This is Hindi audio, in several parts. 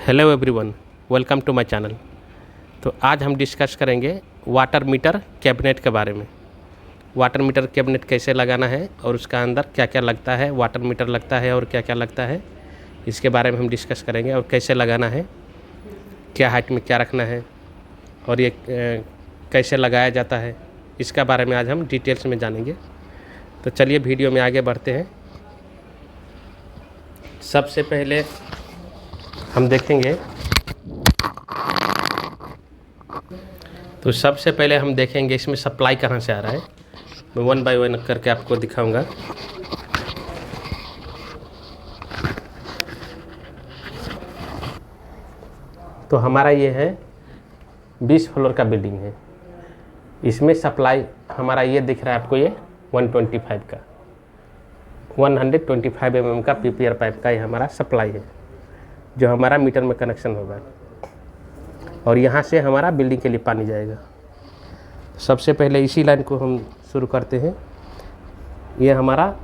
Hello everyone, welcome to my channel. तो आज हम डिस्कस करेंगे वाटर मीटर कैबिनेट के बारे में। वाटर मीटर कैबिनेट कैसे लगाना है और उसका अंदर क्या क्या लगता है, वाटर मीटर लगता है और क्या क्या लगता है, इसके बारे में हम डिस्कस करेंगे। और कैसे लगाना है, क्या हाइट में क्या रखना है और ये कैसे लगाया जाता है, इसका बारे में आज हम डिटेल्स में जानेंगे। तो चलिए वीडियो में आगे बढ़ते हैं। सबसे पहले हम देखेंगे इसमें सप्लाई कहाँ से आ रहा है। मैं वन बाय वन करके आपको दिखाऊंगा। तो हमारा ये है 20 फ्लोर का बिल्डिंग है। इसमें सप्लाई हमारा ये दिख रहा है आपको, ये 125 का 125 mm का पीपीआर पाइप का ये हमारा सप्लाई है, जो हमारा मीटर में कनेक्शन होगा। और यहाँ से हमारा बिल्डिंग के लिए पानी जाएगा। सबसे पहले इसी लाइन को हम शुरू करते हैं। ये हमारा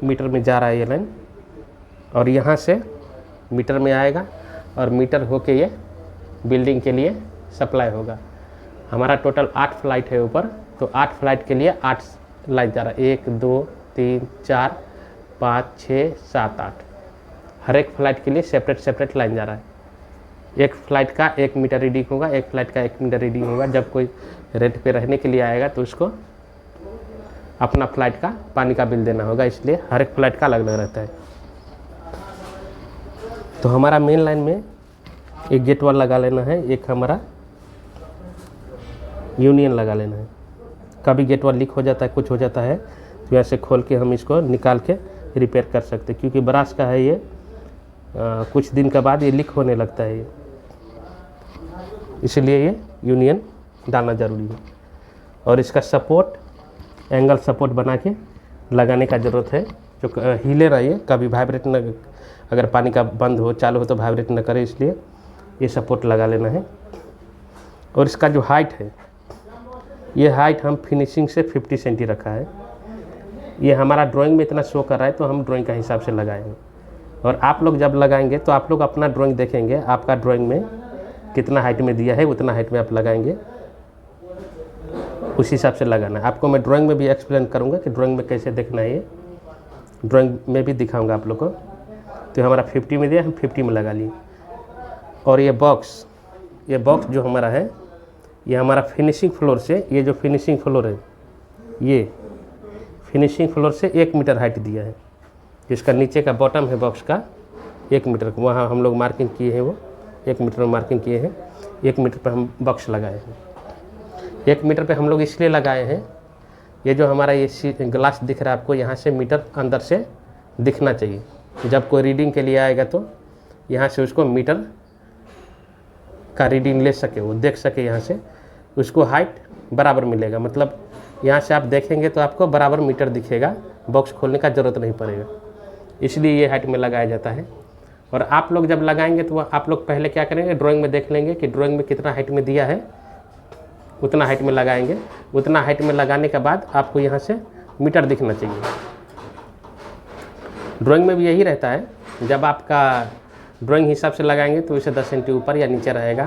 मीटर में जा रहा है ये लाइन, और यहाँ से मीटर में आएगा और मीटर होके ये बिल्डिंग के लिए सप्लाई होगा। हमारा टोटल 8 फ्लाइट है ऊपर, तो 8 फ्लाइट के लिए 8 लाइन जा रहा है। 1 2 3 4 5 6 7 8। हर एक फ्लाइट के लिए सेपरेट लाइन जा रहा है। एक फ्लाइट का 1 मीटर रीडिंग होगा, एक फ्लाइट का 1 मीटर रीडिंग होगा। जब कोई रेंट पे रहने के लिए आएगा तो उसको अपना फ्लाइट का पानी का बिल देना होगा, इसलिए हर एक फ्लाइट का अलग अलग रहता है। तो हमारा मेन लाइन में एक गेट वाल लगा लेना है, एक हमारा यूनियन लगा लेना है। कभी गेट वाल लीक हो जाता है, कुछ हो जाता है, तो यहाँ से खोल के हम इसको निकाल के रिपेयर कर सकते हैं। क्योंकि ब्रास का है ये, कुछ दिन के बाद ये लीक होने लगता है ये, इसलिए ये यूनियन डालना ज़रूरी है। और इसका सपोर्ट एंगल सपोर्ट बना के लगाने का ज़रूरत है, जो हिले रहे, कभी वाइब्रेट न, अगर पानी का बंद हो चालू हो तो वाइब्रेट न करे, इसलिए ये सपोर्ट लगा लेना है। और इसका जो हाइट है, ये हाइट हम फिनिशिंग से 50 सेंटी रखा है। ये हमारा ड्राइंग में इतना शो कर रहा है, तो हम ड्राइंग का हिसाब से लगाएंगे। और आप लोग जब लगाएंगे तो आप लोग अपना ड्राइंग देखेंगे, आपका ड्राइंग में कितना हाइट में दिया है उतना हाइट में आप लगाएंगे, उस हिसाब से लगाना है। आपको मैं ड्राइंग में भी एक्सप्लेन करूंगा कि ड्राइंग में कैसे देखना है, ये ड्राइंग में भी दिखाऊंगा आप लोग को। तो हमारा 50 में दिया, हम 50 में लगा लिए। और ये बॉक्स जो हमारा है, ये हमारा फिनिशिंग फ्लोर से, ये जो फिनिशिंग फ्लोर है, ये फिनिशिंग फ्लोर से 1 मीटर हाइट दिया है। जिसका नीचे का बॉटम है बॉक्स का 1 मीटर, वहाँ हम लोग मार्किंग किए हैं, वो 1 मीटर में मार्किंग किए हैं। 1 मीटर पर हम बॉक्स लगाए हैं। 1 मीटर पे हम लोग इसलिए लगाए हैं, ये जो हमारा ये ग्लास दिख रहा है आपको, यहाँ से मीटर अंदर से दिखना चाहिए। जब कोई रीडिंग के लिए आएगा तो यहाँ से उसको मीटर का रीडिंग ले सके, वो देख सके, यहाँ से उसको हाइट बराबर मिलेगा। मतलब यहाँ से आप देखेंगे तो आपको बराबर मीटर दिखेगा, बॉक्स खोलने का ज़रूरत नहीं पड़ेगा, इसलिए ये हाइट में लगाया जाता है। और आप लोग जब लगाएंगे तो आप लोग पहले क्या करेंगे, ड्राइंग में देख लेंगे कि ड्राइंग में कितना हाइट में दिया है, उतना हाइट में लगाएंगे। उतना हाइट में लगाने के बाद आपको यहाँ से मीटर दिखना चाहिए। ड्राइंग में भी यही रहता है, जब आपका ड्राइंग हिसाब से लगाएंगे तो इसे 10 सेंटी ऊपर या नीचे रहेगा।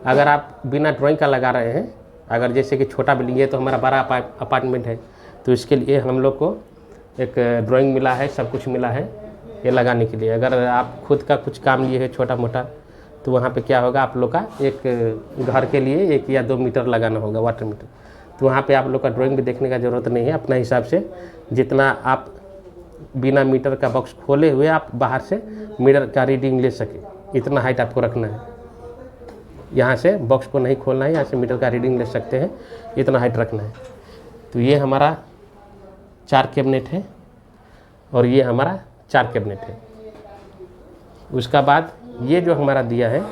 अगर आप बिना ड्राइंग का लगा रहे हैं, अगर जैसे कि छोटा बिल्डिंग है, तो हमारा बड़ा अपार्टमेंट है, तो इसके लिए हम लोग को एक ड्राइंग मिला है, सब कुछ मिला है ये लगाने के लिए। अगर आप खुद का कुछ काम लिए है छोटा मोटा, तो वहाँ पे क्या होगा, आप लोग का एक घर के लिए 1 या 2 मीटर लगाना होगा, वाटर मीटर। तो वहाँ पे आप लोग का ड्राइंग भी देखने का ज़रूरत नहीं है। अपना हिसाब से जितना आप बिना मीटर का बॉक्स खोले हुए आप बाहर से मीटर का रीडिंग ले सके, इतना हाइट आपको रखना है। यहाँ से बॉक्स को नहीं खोलना है, यहाँ से मीटर का रीडिंग ले सकते हैं, इतना हाइट रखना है। तो ये हमारा 4 कैबिनेट है और ये हमारा 4 कैबिनेट है। उसका बाद ये जो हमारा दिया है,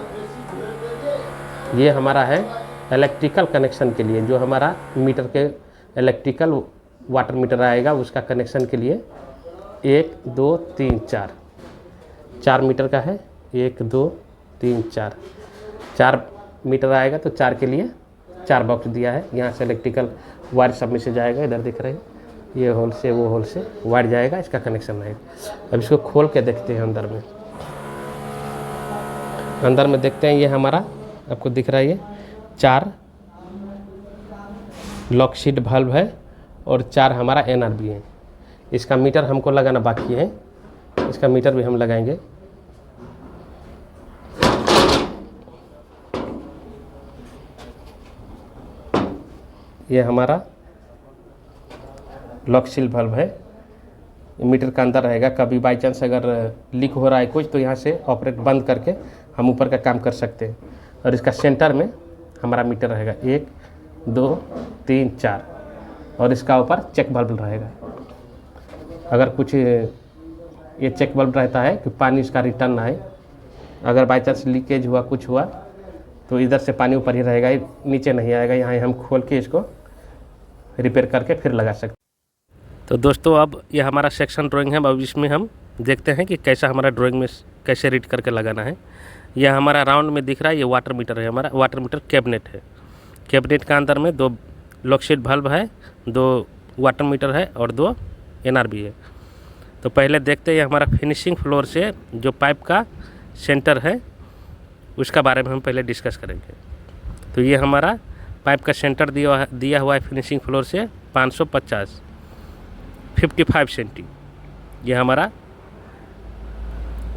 ये हमारा है इलेक्ट्रिकल कनेक्शन के लिए, जो हमारा मीटर के इलेक्ट्रिकल वाटर मीटर आएगा, उसका कनेक्शन के लिए 1 2 3 4 मीटर का है। 1 2 3 4 मीटर आएगा, तो 4 के लिए 4 बॉक्स दिया है। यहाँ से इलेक्ट्रिकल वायर सब में से जाएगा, इधर दिख रहे हैं, ये होल से वो होल से वायर जाएगा, इसका कनेक्शन आएगा। अब इसको खोल के देखते हैं अंदर में। अंदर में देखते हैं, ये हमारा आपको दिख रहा है, ये 4 लॉक शीट वाल्व है और 4 हमारा NRB है। इसका मीटर हमको लगाना बाकी है, इसका मीटर भी हम लगाएंगे। ये हमारा लॉक शीट वाल्व है, मीटर का अंदर रहेगा। कभी बाई चांस अगर लीक हो रहा है कुछ, तो यहाँ से ऑपरेट बंद करके हम ऊपर का काम कर सकते हैं। और इसका सेंटर में हमारा मीटर रहेगा 1 2 3 4, और इसका ऊपर चेक बल्ब रहेगा। अगर कुछ ये चेक बल्ब रहता है कि पानी इसका रिटर्न ना आए, अगर बाई चांस लीकेज हुआ कुछ हुआ तो इधर से पानी ऊपर ही रहेगा, नीचे नहीं आएगा। यहाँ हम खोल के इसको रिपेयर करके फिर लगा सकते हैं। तो दोस्तों अब ये हमारा सेक्शन ड्राइंग है, अब इसमें हम देखते हैं कि कैसा हमारा ड्राइंग में कैसे रीड करके लगाना है। यह हमारा राउंड में दिख रहा है, ये वाटर मीटर है, हमारा वाटर मीटर कैबिनेट है। कैबिनेट का अंदर में 2 लॉक शीट वाल्व है, 2 वाटर मीटर है और 2 NRB है। तो पहले देखते हैं हमारा फिनिशिंग फ्लोर से जो पाइप का सेंटर है उसका बारे में हम पहले डिस्कस करेंगे। तो ये हमारा पाइप का सेंटर दिया हुआ है फिनिशिंग फ्लोर से 55 सेंटी। ये हमारा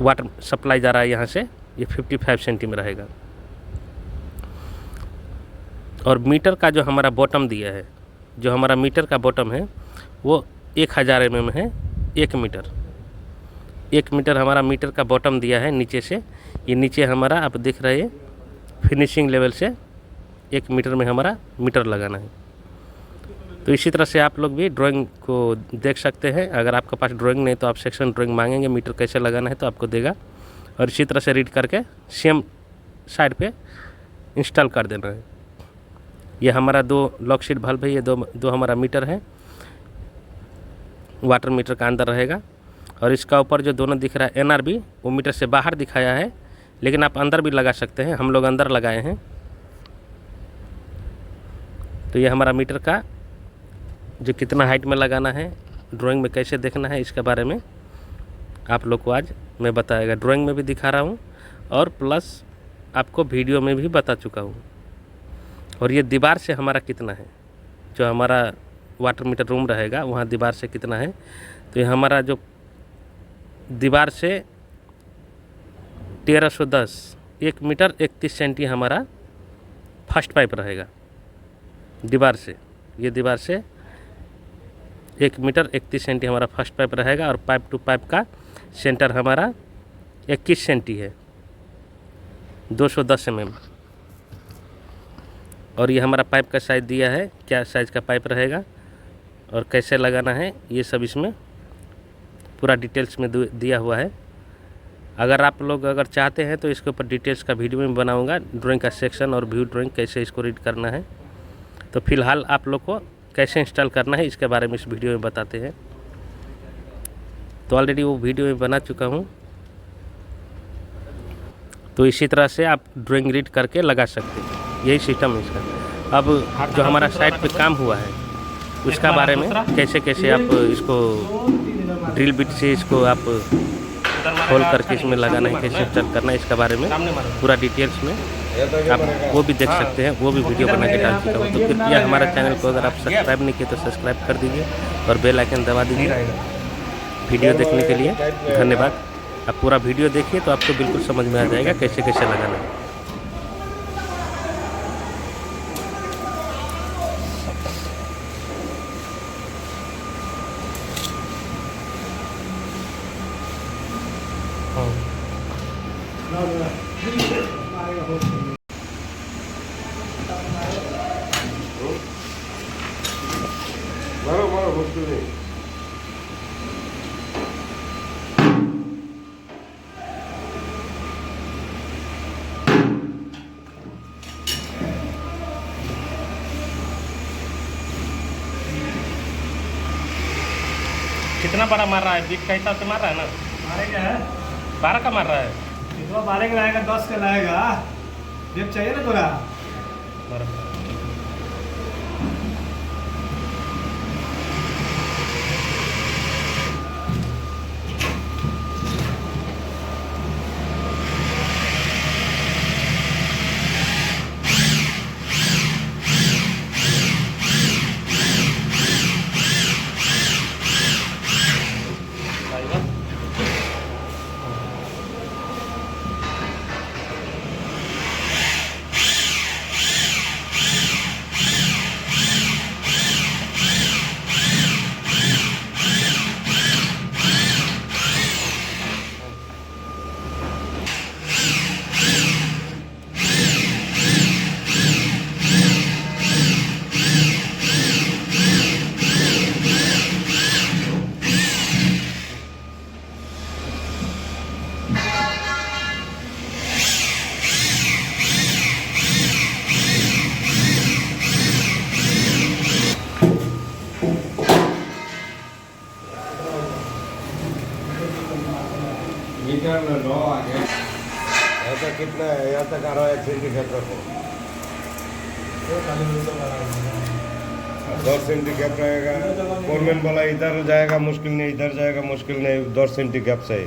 वाटर सप्लाई जा रहा है यहाँ से, ये 55 सेंटी में रहेगा। और मीटर का जो हमारा बॉटम दिया है, जो हमारा मीटर का बॉटम है वो 1000 mm है। 1 मीटर हमारा मीटर का बॉटम दिया है नीचे से। ये नीचे हमारा आप देख रहे हैं फिनिशिंग लेवल से 1 मीटर में हमारा मीटर लगाना है। तो इसी तरह से आप लोग भी ड्राइंग को देख सकते हैं। अगर आपके पास ड्राइंग नहीं तो आप सेक्शन ड्राइंग मांगेंगे, मीटर कैसे लगाना है तो आपको देगा, और इसी तरह से रीड करके सेम साइड पे इंस्टॉल कर देना है। ये हमारा 2 लॉक शीट वाल्व है, ये दो हमारा मीटर है, वाटर मीटर का अंदर रहेगा। और इसका ऊपर जो दोनों दिख रहा है NRB, वो मीटर से बाहर दिखाया है, लेकिन आप अंदर भी लगा सकते हैं। हम लोग अंदर लगाए हैं। तो ये हमारा मीटर का जो कितना हाइट में लगाना है, ड्राइंग में कैसे देखना है, इसके बारे में आप लोग को आज मैं बताएगा। ड्राइंग में भी दिखा रहा हूँ और प्लस आपको वीडियो में भी बता चुका हूँ। और ये दीवार से हमारा कितना है, जो हमारा वाटर मीटर रूम रहेगा वहाँ दीवार से कितना है। तो ये हमारा जो दीवार से 1310, 1 मीटर 31 सेंटी हमारा फर्स्ट पाइप रहेगा दीवार से। ये दीवार से 1 मीटर 31 सेंटी हमारा फर्स्ट पाइप रहेगा। और पाइप टू पाइप का सेंटर हमारा 21 सेंटी है, 210 mm। और ये हमारा पाइप का साइज़ दिया है, क्या साइज़ का पाइप रहेगा और कैसे लगाना है, ये सब इसमें पूरा डिटेल्स में दिया हुआ है। अगर आप लोग अगर चाहते हैं तो इसके ऊपर डिटेल्स का वीडियो में बनाऊंगा, ड्राइंग का सेक्शन और व्यू ड्राइंग कैसे इसको रीड करना है। तो फिलहाल आप लोग को कैसे इंस्टॉल करना है इसके बारे में इस वीडियो में बताते हैं। तो ऑलरेडी वो वीडियो में बना चुका हूँ। तो इसी तरह से आप ड्राइंग रीड करके लगा सकते हैं, यही सिस्टम है इसका। अब जो हमारा साइट पे काम हुआ है उसका बारे में कैसे कैसे आप इसको ड्रिल बिट से इसको आप खोल करके इसमें लगाना है, कैसे इंस्टॉल करना है, इसके बारे में पूरा डिटेल्स में आप वो भी देख सकते हैं। वो भी वीडियो बना के डाल चुका हूँ। तो कृपया हमारा चैनल को अगर आप सब्सक्राइब नहीं किए तो सब्सक्राइब कर दीजिए और बेल आइकन दबा दीजिए। वीडियो देखने के लिए धन्यवाद। आप पूरा वीडियो देखिए तो आपको बिल्कुल समझ में आ जाएगा कैसे कैसे लगाना है। कितना बड़ा मार रहा है, बीट का हिसाब से मार रहा है ना? 12 का है, 12 का मार रहा है। इतना 12 का लाएगा, 10 का लाएगा। जेब चाहिए ना थोड़ा? का कितना है यहाँ तक आ रहा है सेंटीमीटर को 10 सेंटीमीटर रहेगा। फोरमैन बोला इधर जाएगा मुश्किल नहीं, इधर जाएगा मुश्किल नहीं, 10 सेंटीमीटर से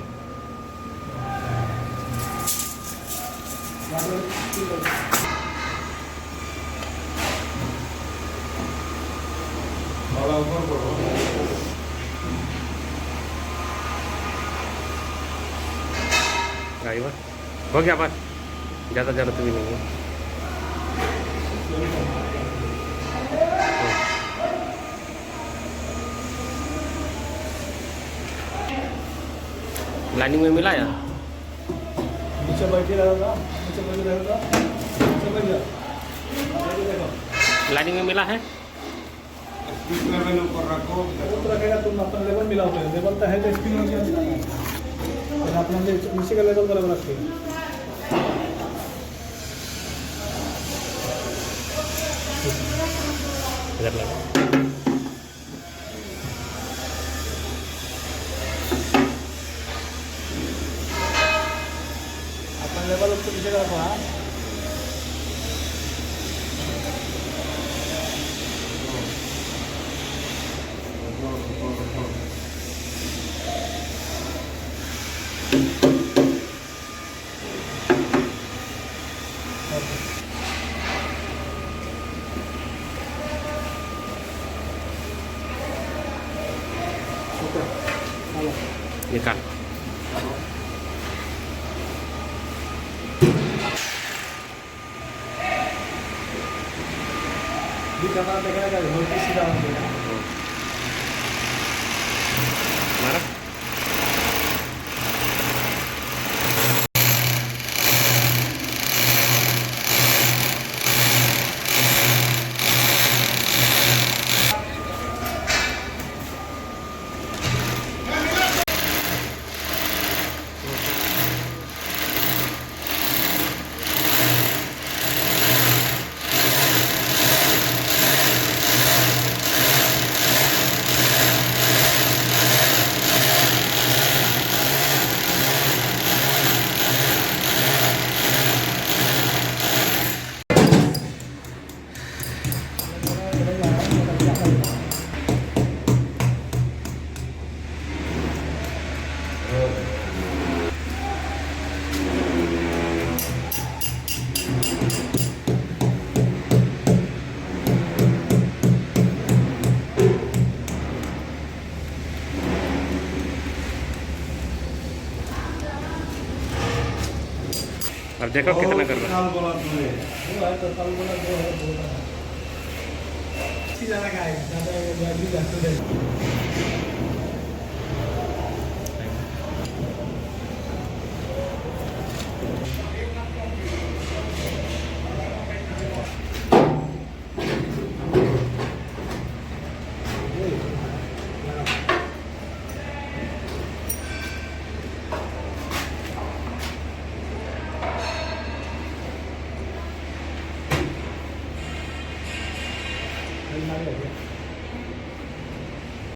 ड्राइवर हो गया बस, ज़्यादा ज़रूरत भी नहीं है। लाइनिंग में मिला या नीचे बैठे रहेगा, नीचे बैठे रहेगा, नीचे बैठ जा। लाइनिंग में मिला है। लेवल ऊपर रखो। वो तो रखेगा, तुम अपना लेवल मिलाओगे, लेवल तो है तो स्क्रीन में क्या अपना नीचे का लेवल बराबर रखिए। इधर लगा। अपना लेवल उसको नीचे का रखो। हाँ, निकाल। भी कैमरा देखेगा, वोल्टेज सीधा हो जाएगा। मारा। अब देखो कितना कर रहा है। बोला तूने वो है तो तब बोला जो है बोला। सीधा लगा है, ज़्यादा भी जाते हैं।